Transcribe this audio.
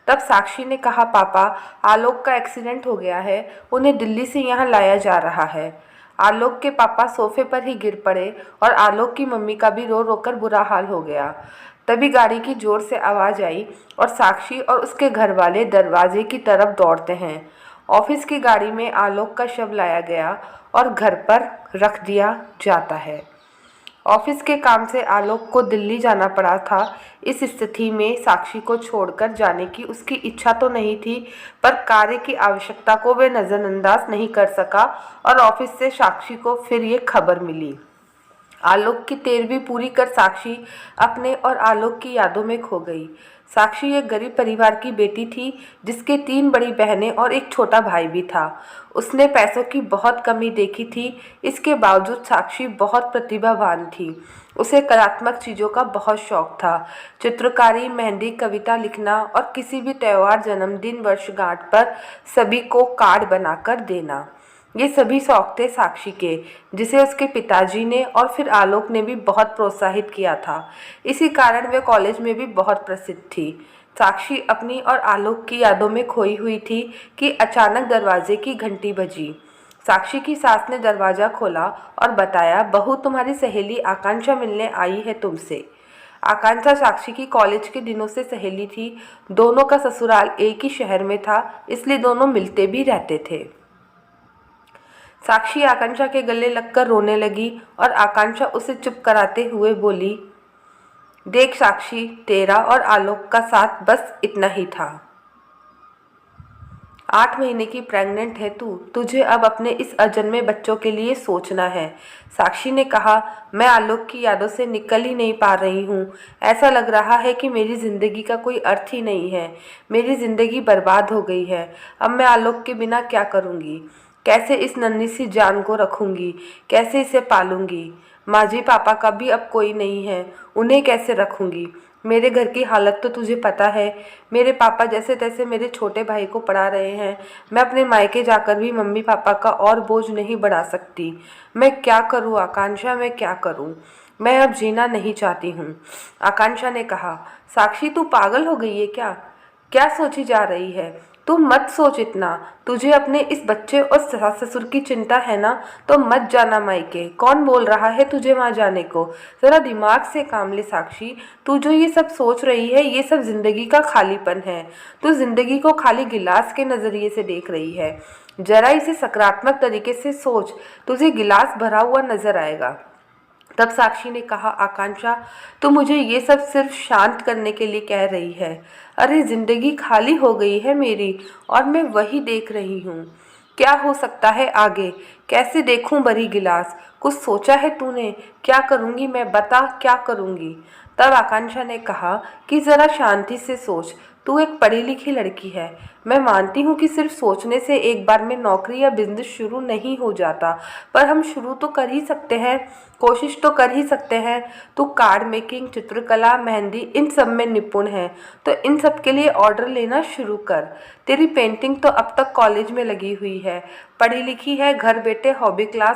तब साक्षी ने कहा, पापा, आलोक का एक्सीडेंट हो गया है, उन्हें दिल्ली से यहाँ लाया जा रहा है। आलोक के पापा सोफे पर ही गिर पड़े और आलोक की मम्मी का भी रो रो कर बुरा हाल हो गया। तभी गाड़ी की जोर से आवाज़ आई और साक्षी और उसके घर वाले दरवाजे की तरफ दौड़ते हैं। ऑफिस की गाड़ी में आलोक का शव लाया गया और घर पर रख दिया जाता है। ऑफिस के काम से आलोक को दिल्ली जाना पड़ा था। इस स्थिति में साक्षी को छोड़कर जाने की उसकी इच्छा तो नहीं थी, पर कार्य की आवश्यकता को वे नज़रअंदाज नहीं कर सका और ऑफिस से साक्षी को फिर ये खबर मिली। आलोक की 13वीं पूरी कर साक्षी अपने और आलोक की यादों में खो गई। साक्षी एक गरीब परिवार की बेटी थी, जिसके 3 बड़ी बहनें और एक छोटा भाई भी था। उसने पैसों की बहुत कमी देखी थी। इसके बावजूद साक्षी बहुत प्रतिभावान थी। उसे कलात्मक चीज़ों का बहुत शौक था। चित्रकारी, मेहंदी, कविता लिखना और किसी भी त्यौहार, जन्मदिन, वर्षगांठ पर सभी को कार्ड बनाकर देना, ये सभी शौक थे साक्षी के, जिसे उसके पिताजी ने और फिर आलोक ने भी बहुत प्रोत्साहित किया था। इसी कारण वे कॉलेज में भी बहुत प्रसिद्ध थी। साक्षी अपनी और आलोक की यादों में खोई हुई थी कि अचानक दरवाजे की घंटी बजी। साक्षी की सास ने दरवाज़ा खोला और बताया, बहू, तुम्हारी सहेली आकांक्षा मिलने आई है तुमसे। आकांक्षा साक्षी की कॉलेज के दिनों से सहेली थी। दोनों का ससुराल एक ही शहर में था, इसलिए दोनों मिलते भी रहते थे। साक्षी आकांक्षा के गले लगकर रोने लगी और आकांक्षा उसे चुप कराते हुए बोली, देख साक्षी, तेरा और आलोक का साथ बस इतना ही था। 8 महीने की प्रेग्नेंट है तू, तुझे अब अपने इस अजन्मे बच्चों के लिए सोचना है। साक्षी ने कहा, मैं आलोक की यादों से निकल ही नहीं पा रही हूँ। ऐसा लग रहा है कि मेरी ज़िंदगी का कोई अर्थ ही नहीं है। मेरी ज़िंदगी बर्बाद हो गई है। अब मैं आलोक के बिना क्या करूँगी? कैसे इस नन्ही सी जान को रखूँगी? कैसे इसे पालूँगी? माँ जी, पापा का भी अब कोई नहीं है, उन्हें कैसे रखूँगी? मेरे घर की हालत तो तुझे पता है। मेरे पापा जैसे तैसे मेरे छोटे भाई को पढ़ा रहे हैं। मैं अपने मायके जाकर भी मम्मी पापा का और बोझ नहीं बढ़ा सकती। मैं क्या करूँ आकांक्षा, मैं क्या करूँ? मैं अब जीना नहीं चाहती हूँ। आकांक्षा ने कहा, साक्षी, तू पागल हो गई है क्या? क्या सोची जा रही है? तू मत सोच इतना। तुझे अपने इस बच्चे और सास ससुर की चिंता है ना, तो मत जाना मायके। कौन बोल रहा है तुझे वहाँ जाने को? ज़रा दिमाग से काम ले साक्षी। तू जो ये सब सोच रही है, ये सब जिंदगी का खालीपन है। तू जिंदगी को खाली गिलास के नज़रिए से देख रही है। जरा इसे सकारात्मक तरीके से सोच, तुझे गिलास भरा हुआ नजर आएगा। तब साक्षी ने कहा, आकांक्षा, तो मुझे ये सब सिर्फ शांत करने के लिए कह रही है। अरे ज़िंदगी खाली हो गई है मेरी, और मैं वही देख रही हूँ। क्या हो सकता है आगे? कैसे देखूं भरी गिलास? कुछ सोचा है तूने? क्या करूँगी मैं, बता, क्या करूँगी? तब आकांक्षा ने कहा कि ज़रा शांति से सोच। तू एक पढ़ी लिखी लड़की है। मैं मानती हूँ कि सिर्फ सोचने से एक बार में नौकरी या बिजनेस शुरू नहीं हो जाता, पर हम शुरू तो कर ही सकते हैं, कोशिश तो कर ही सकते हैं। तू कार्ड मेकिंग, चित्रकला, मेहंदी, इन सब में निपुण है, तो इन सब के लिए ऑर्डर लेना शुरू कर। तेरी पेंटिंग तो अब तक कॉलेज में लगी हुई है। पढ़ी लिखी है, घर बैठे हॉबी क्लास